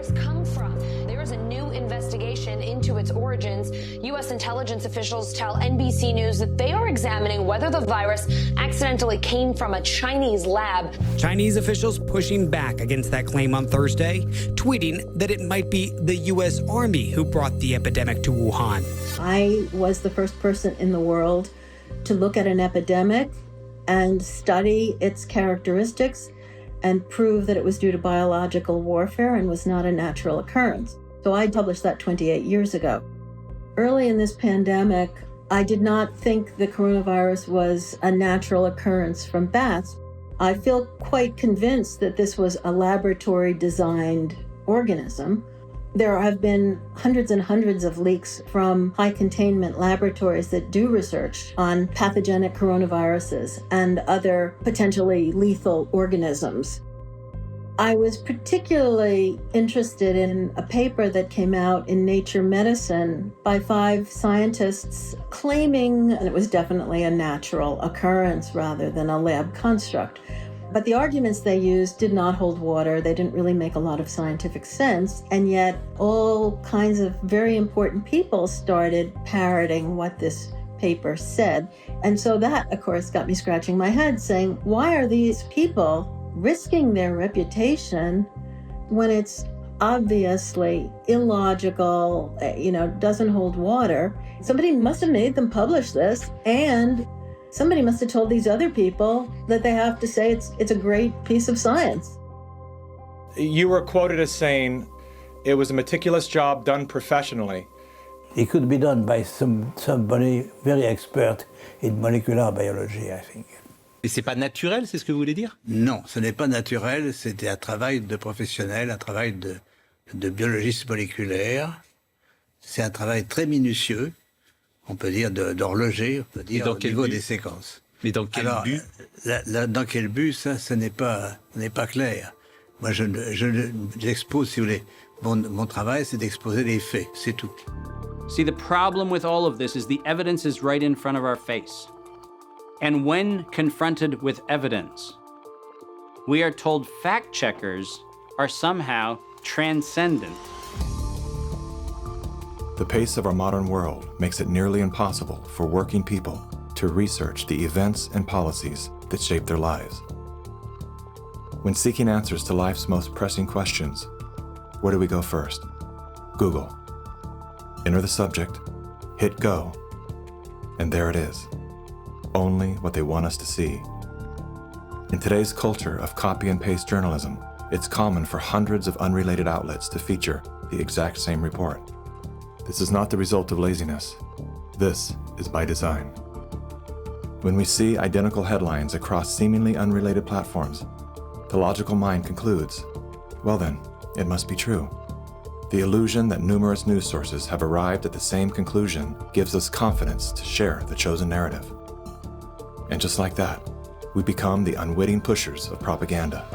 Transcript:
virus come from? There is a new investigation into its origins. U.S. intelligence officials tell NBC News that they are examining whether the virus accidentally came from a Chinese lab. Chinese officials pushing back against that claim on Thursday, tweeting that it might be the U.S. Army who brought the epidemic to Wuhan. I was the first person in the world to look at an epidemic and study its characteristics and prove that it was due to biological warfare and was not a natural occurrence. So I published that 28 years ago. Early in this pandemic, I did not think the coronavirus was a natural occurrence from bats. I feel quite convinced that this was a laboratory-designed organism. There have been hundreds and hundreds of leaks from high-containment laboratories that do research on pathogenic coronaviruses and other potentially lethal organisms. I was particularly interested in a paper that came out in Nature Medicine by 5 scientists claiming, and it was definitely a natural occurrence rather than a lab construct. But the arguments they used did not hold water. They didn't really make a lot of scientific sense. And yet all kinds of very important people started parroting what this paper said. And so that, of course, got me scratching my head saying, why are these people risking their reputation when it's obviously illogical, doesn't hold water? Somebody must have made them publish this, and somebody must have told these other people that they have to say it's a great piece of science. You were quoted as saying it was a meticulous job done professionally. It could be done by somebody very expert in molecular biology, I think. Et c'est pas naturel, c'est ce que vous voulez dire? Non, ce n'est pas naturel, c'était un travail de professionnel, un travail de biologiste moléculaire. C'est un travail très minutieux, on peut dire d'horloger, on peut dire au niveau des séquences. Mais dans quel but? Dans quel but, ça, ce n'est pas clair. Moi, j'expose, si vous voulez, mon travail, c'est d'exposer les faits, c'est tout. See, the problem with all of this is the evidence is right in front of our face. And when confronted with evidence, we are told fact checkers are somehow transcendent. The pace of our modern world makes it nearly impossible for working people to research the events and policies that shape their lives. When seeking answers to life's most pressing questions, where do we go first? Google. Enter the subject, hit go, and there it is. Only what they want us to see. In today's culture of copy and paste journalism, it's common for hundreds of unrelated outlets to feature the exact same report. This is not the result of laziness. This is by design. When we see identical headlines across seemingly unrelated platforms, the logical mind concludes, well then, it must be true. The illusion that numerous news sources have arrived at the same conclusion gives us confidence to share the chosen narrative. And just like that, we become the unwitting pushers of propaganda.